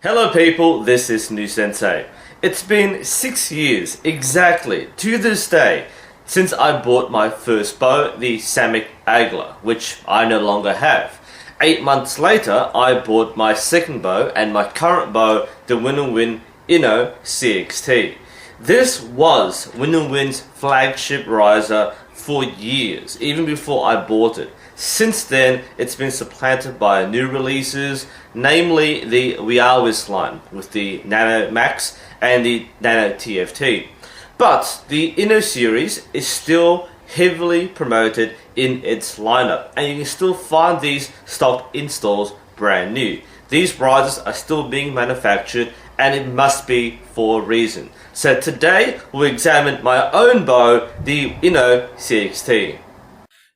Hello people, this is New Sensei. It's been 6 years exactly to this day since I bought my first bow, the Samick Angler, which I no longer have. 8 months later, I bought my second bow and my current bow, the W&W Inno CXT. This was W&W's flagship riser for years, even before I bought it. Since then, it's been supplanted by new releases, namely the W&W line with the Nano Max and the Nano TFT. But the Inno series is still heavily promoted in its lineup, and you can still find these stock installs brand new. These risers are still being manufactured, and it must be for a reason. So today we'll examine my own bow, the Inno CXT.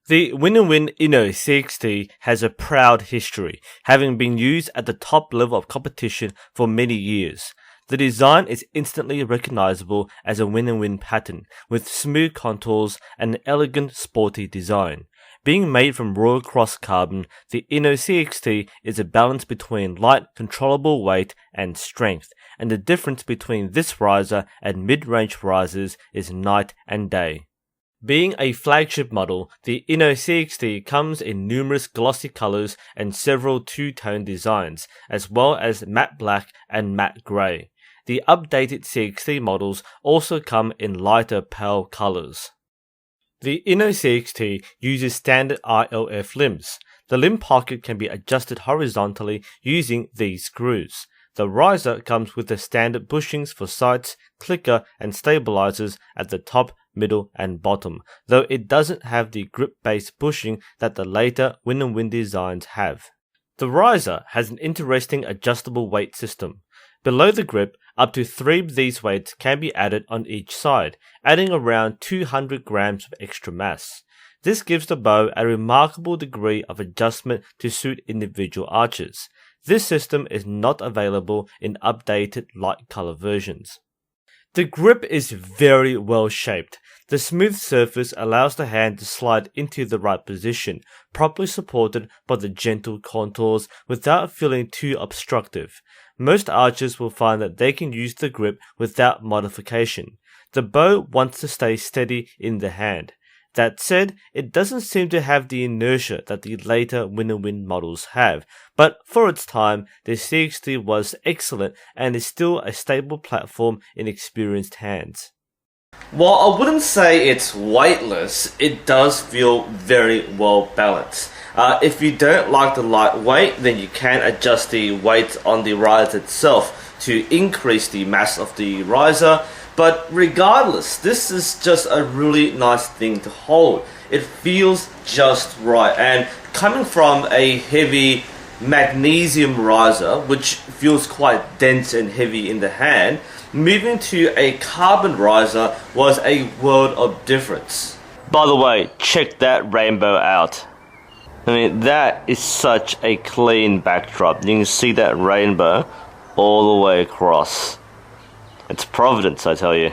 The W&W Inno CXT has a proud history, having been used at the top level of competition for many years. The design is instantly recognizable as a W&W pattern, with smooth contours and an elegant, sporty design. Being made from Royal Cross carbon, the Inno CXT is a balance between light, controllable weight and strength, and the difference between this riser and mid-range risers is night and day. Being a flagship model, the Inno CXT comes in numerous glossy colors and several two-tone designs, as well as matte black and matte grey. The updated CXT models also come in lighter pale colors. The Inno CXT uses standard ILF limbs. The limb pocket can be adjusted horizontally using these screws. The riser comes with the standard bushings for sights, clicker and stabilizers at the top, middle and bottom, though it doesn't have the grip-based bushing that the later W&W designs have. The riser has an interesting adjustable weight system. Below the grip, up to 3 of these weights can be added on each side, adding around 200 grams of extra mass. This gives the bow a remarkable degree of adjustment to suit individual archers. This system is not available in updated light color versions. The grip is very well shaped. The smooth surface allows the hand to slide into the right position, properly supported by the gentle contours without feeling too obstructive. Most archers will find that they can use the grip without modification. The bow wants to stay steady in the hand. That said, it doesn't seem to have the inertia that the later W&W models have, but for its time, the CXT was excellent and is still a stable platform in experienced hands. While I wouldn't say it's weightless, it does feel very well balanced. If you don't like the lightweight, then you can adjust the weight on the riser itself to increase the mass of the riser. But regardless, this is just a really nice thing to hold. It feels just right, and coming from a heavy magnesium riser, which feels quite dense and heavy in the hand, moving to a carbon riser was a world of difference. By the way, check that rainbow out. I mean, that is such a clean backdrop. You can see that rainbow all the way across. It's Providence, I tell you.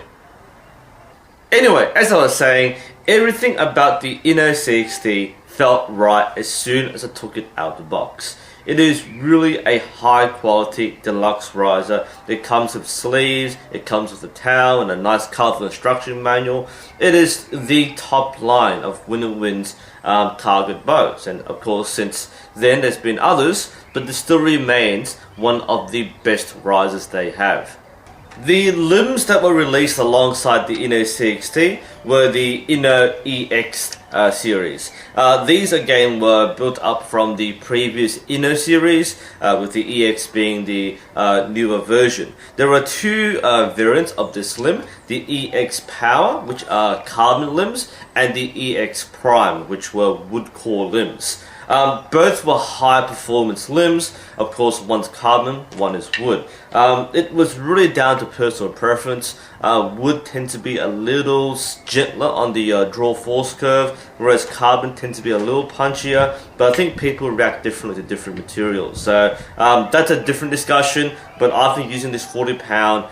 Anyway, as I was saying, everything about the Inno CXT felt right as soon as I took it out of the box. It is really a high quality deluxe riser. It comes with sleeves, it comes with a towel and a nice colorful instruction manual. It is the top line of W&W's target bows, and of course since then there's been others, but this still remains one of the best risers they have. The limbs that were released alongside the Inno CXT were the Inno EX series. These again were built up from the previous Inno series, with the EX being the newer version. There are 2 variants of this limb, the EX Power, which are carbon limbs, and the EX Prime, which were wood core limbs. Both were high performance limbs. Of course, one's carbon, one is wood. It was really down to personal preference. Wood tends to be a little gentler on the draw force curve, whereas carbon tends to be a little punchier, but I think people react differently to different materials. So that's a different discussion, but I've been using this 40-pound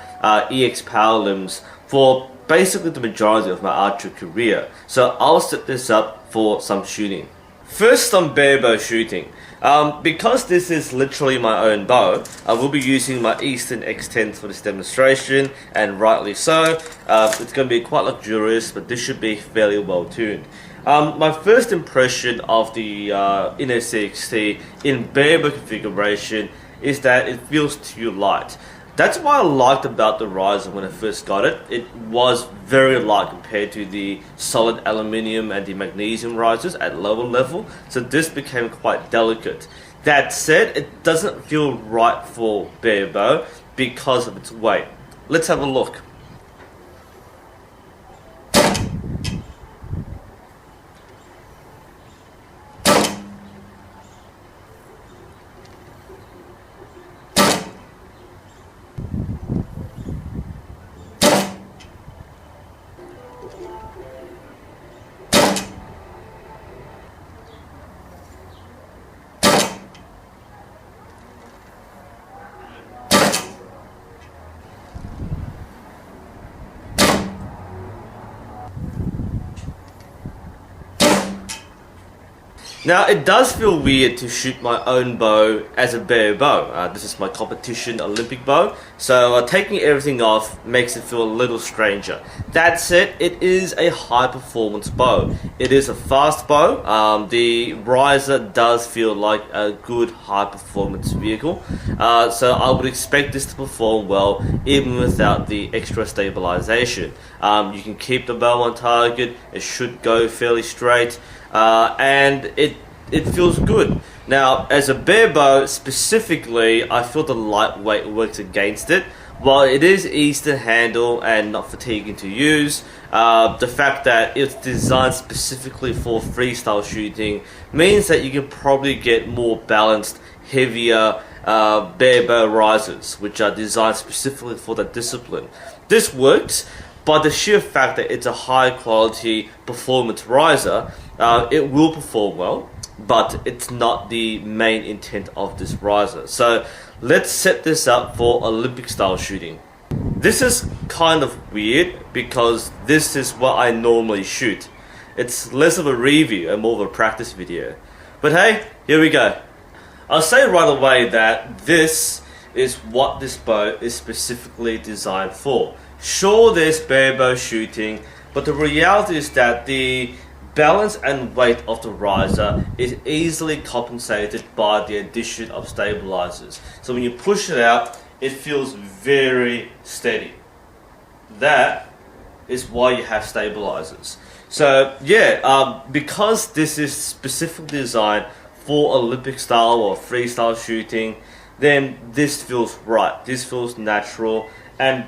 EX Power limbs for basically the majority of my archery career. So I'll set this up for some shooting. First, on barebow shooting. Because this is literally my own bow, I will be using my Eastern X10 for this demonstration, and rightly so. It's going to be quite luxurious, but this should be fairly well tuned. My first impression of the Inno CXT in bare-bow configuration is that it feels too light. That's what I liked about the riser when I first got it. It was very light compared to the solid aluminium and the magnesium risers at lower level, so this became quite delicate. That said, it doesn't feel right for bare bow because of its weight. Let's have a look. Now, it does feel weird to shoot my own bow as a bare bow. This is my competition Olympic bow, so taking everything off makes it feel a little stranger. That said, it is a high performance bow. It is a fast bow. The riser does feel like a good high performance vehicle, so I would expect this to perform well even without the extra stabilization. You can keep the bow on target, it should go fairly straight. And it feels good. Now, as a bare bow specifically, I feel the lightweight works against it. While it is easy to handle and not fatiguing to use, the fact that it's designed specifically for freestyle shooting means that you can probably get more balanced, heavier bare bow risers, which are designed specifically for that discipline. This works, but the sheer fact that it's a high quality performance riser, it will perform well, but it's not the main intent of this riser. So let's set this up for Olympic style shooting. This is kind of weird because this is what I normally shoot. It's less of a review and more of a practice video. But hey, here we go. I'll say right away that this is what this bow is specifically designed for. Sure, there's bare bow shooting, but the reality is that the balance and weight of the riser is easily compensated by the addition of stabilizers. So when you push it out, it feels very steady. That is why you have stabilizers. So yeah, because this is specifically designed for Olympic style or freestyle shooting, then this feels right. This feels natural, and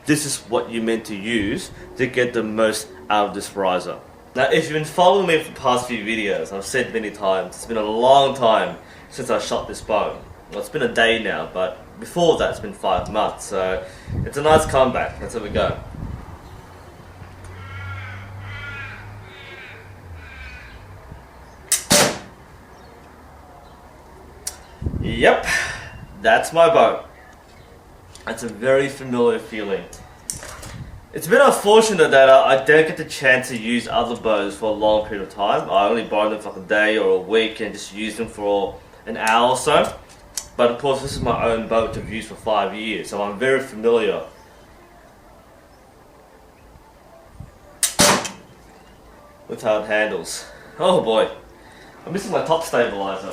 this is what you're meant to use to get the most out of this riser. Now, if you've been following me for the past few videos, I've said many times, it's been a long time since I shot this bow. Well, it's been a day now, but before that it's been 5 months, so it's a nice comeback. Let's have a go. Yep, that's my bow. It's a very familiar feeling. It's been unfortunate that I don't get the chance to use other bows for a long period of time. I only borrow them for like a day or a week and just use them for an hour or so. But of course, this is my own bow which I've used for 5 years, so I'm very familiar with how it handles. Oh boy, I'm missing my top stabilizer.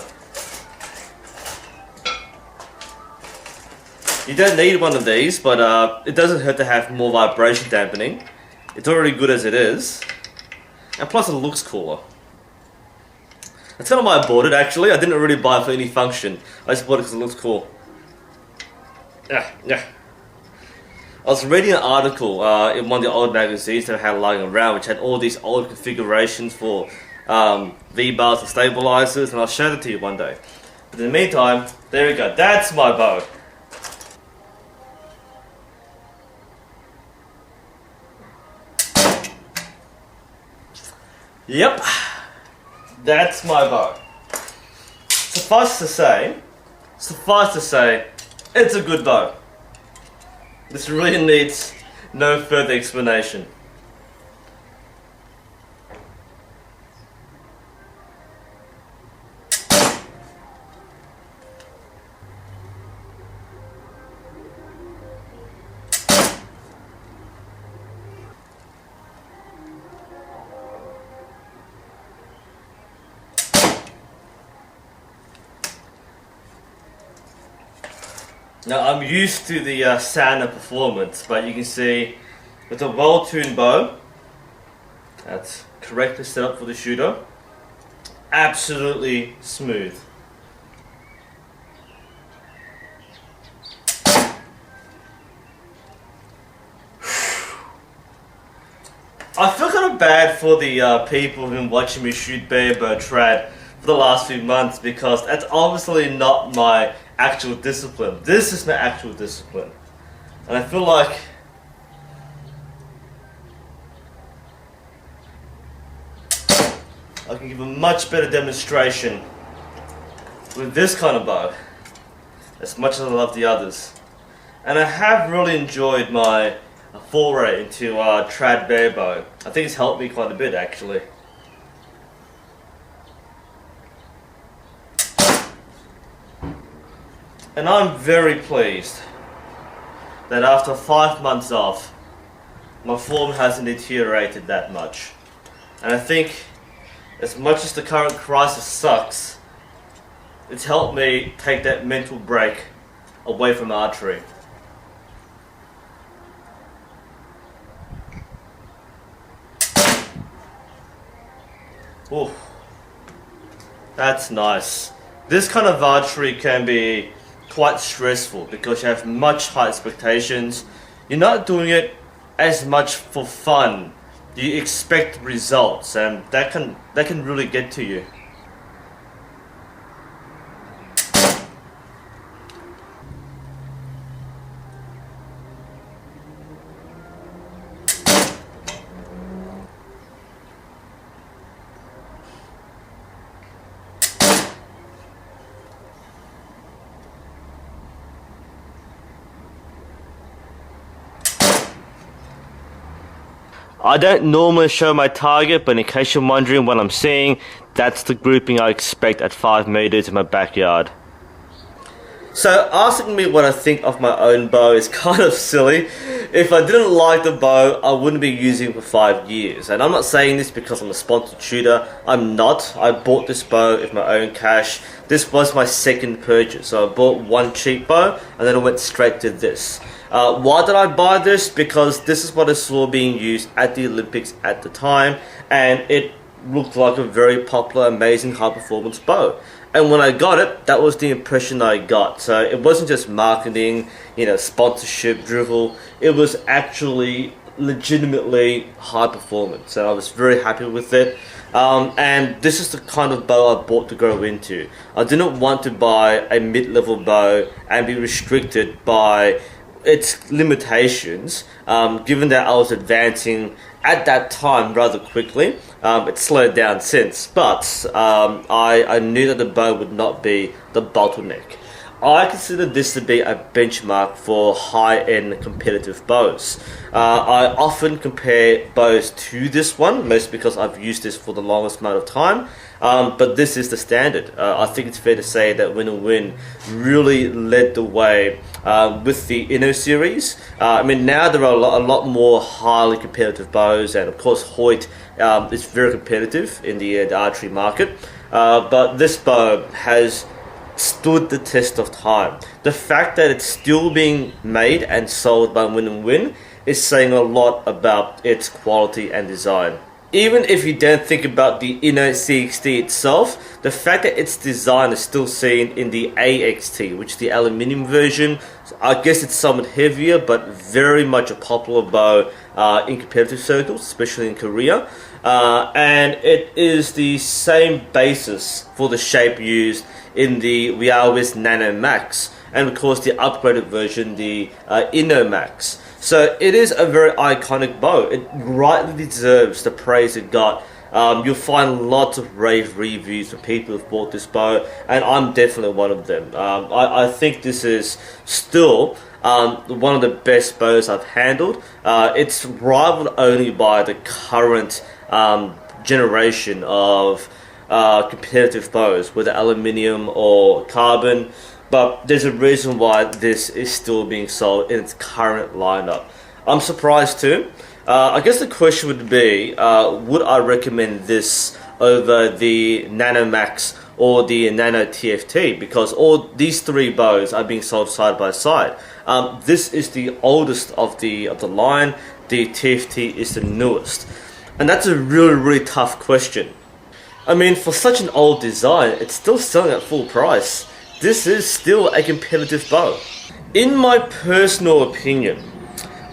You don't need one of these, but it doesn't hurt to have more vibration dampening. It's already good as it is. And plus it looks cooler. That's kind of why I bought it actually. I didn't really buy it for any function. I just bought it because it looks cool. Yeah. I was reading an article in one of the old magazines that I had lying around, which had all these old configurations for V-bars and stabilizers, and I'll show it to you one day. But in the meantime, there we go. That's my bow. Yep, that's my bow. Suffice to say, it's a good bow. This really needs no further explanation. Now I'm used to the sound and performance, but you can see with a well-tuned bow that's correctly set up for the shooter, absolutely smooth. I feel kind of bad for the people who've been watching me shoot barebow trad for the last few months, because that's obviously not my actual discipline. This is my actual discipline. And I feel like I can give a much better demonstration with this kind of bow, as much as I love the others. And I have really enjoyed my foray into trad barebow. I think it's helped me quite a bit, actually. And I'm very pleased that after 5 months off, my form hasn't deteriorated that much. And I think, as much as the current crisis sucks, it's helped me take that mental break away from archery. Ooh, that's nice. This kind of archery can be quite stressful because you have much higher expectations. You're not doing it as much for fun. You expect results, and that can really get to you. I don't normally show my target, but in case you're wondering what I'm seeing, that's the grouping I expect at 5 meters in my backyard. So asking me what I think of my own bow is kind of silly. If I didn't like the bow, I wouldn't be using it for 5 years. And I'm not saying this because I'm a sponsored shooter. I'm not. I bought this bow with my own cash. This was my second purchase. So I bought one cheap bow and then I went straight to this. Why did I buy this? Because this is what I saw being used at the Olympics at the time, and it looked like a very popular, amazing, high-performance bow. And when I got it, that was the impression I got. So it wasn't just marketing, sponsorship drivel. It was actually legitimately high performance. So I was very happy with it. And this is the kind of bow I bought to grow into. I didn't want to buy a mid-level bow and be restricted by its limitations, given that I was advancing at that time rather quickly. It slowed down since, but I knew that the bow would not be the bottleneck. I consider this to be a benchmark for high-end competitive bows. I often compare bows to this one, mostly because I've used this for the longest amount of time, but this is the standard. I think it's fair to say that W&W really led the way with the Inno series. Now there are a lot more highly competitive bows, and of course Hoyt is very competitive in the archery market, but this bow has stood the test of time. The fact that it's still being made and sold by W&W is saying a lot about its quality and design. Even if you don't think about the Inno CXT itself, the fact that its design is still seen in the AXT, which is the aluminium version. I guess it's somewhat heavier, but very much a popular bow in competitive circles, especially in Korea. And it is the same basis for the shape used in the W&W Nano Max, and of course the upgraded version, the Inno Max. So it is a very iconic bow. It rightly deserves the praise it got. You'll find lots of rave reviews from people who've bought this bow, and I'm definitely one of them. I think this is still one of the best bows I've handled. It's rivaled only by the current generation of competitive bows, whether aluminium or carbon, but there's a reason why this is still being sold in its current lineup. I'm surprised too. I guess the question would be, would I recommend this over the Nano Max or the Nano TFT, because all these three bows are being sold side by side. This is the oldest of the line. The TFT is the newest, and that's a really tough question. I mean, for such an old design, it's still selling at full price. This is still a competitive bow. In my personal opinion,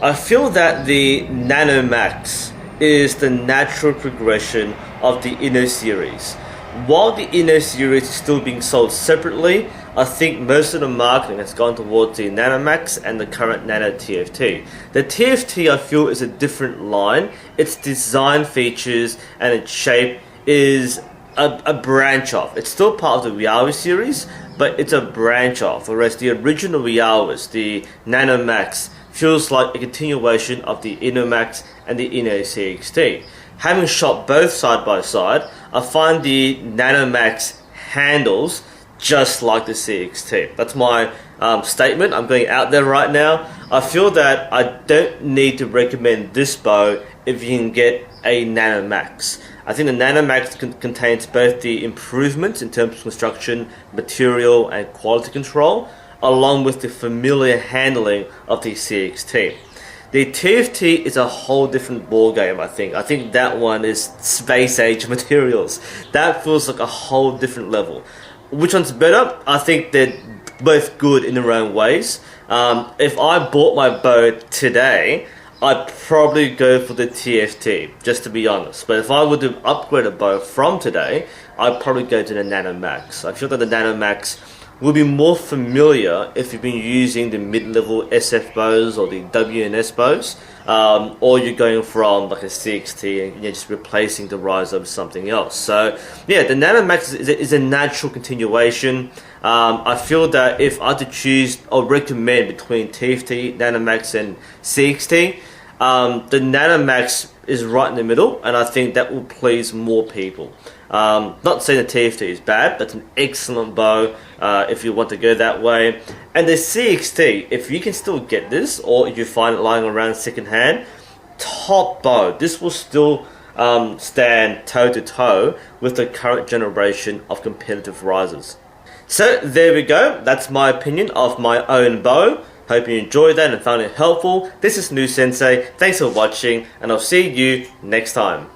I feel that the Nano Max is the natural progression of the Inno series. While the Inno series is still being sold separately, I think most of the marketing has gone towards the Nano Max and the current Nano TFT. The TFT, I feel, is a different line. Its design features and its shape is a branch off. It's still part of the Wiawi series, but it's a branch off, whereas the original Wiawas, the Nano Max, feels like a continuation of the Inno Max and the Inno CXT. Having shot both side by side, I find the Nano Max handles just like the CXT. That's my statement. I'm going out there right now. I feel that I don't need to recommend this bow if you can get a Nano Max. I think the Nano Max contains both the improvements in terms of construction, material and quality control, along with the familiar handling of the CXT. The TFT is a whole different ballgame, I think. I think that one is space age materials. That feels like a whole different level. Which one's better? I think they're both good in their own ways. If I bought my bow today, I'd probably go for the TFT, just to be honest. But if I were to upgrade a bow from today, I'd probably go to the Nano Max. I feel that the Nano Max will be more familiar if you've been using the mid-level SF bows or the W&S bows, or you're going from like a CXT and you're just replacing the riser with something else. So yeah, the Nano Max is a natural continuation. I feel that if I had to choose or recommend between TFT, Nano Max and CXT, the Nano Max is right in the middle, and I think that will please more people. Not saying the TFT is bad, but it's an excellent bow if you want to go that way. And the CXT, if you can still get this, or if you find it lying around second hand, top bow. This will still stand toe to toe with the current generation of competitive risers. So there we go. That's my opinion of my own bow. Hope you enjoyed that and found it helpful. This is New Sensei. Thanks for watching, and I'll see you next time.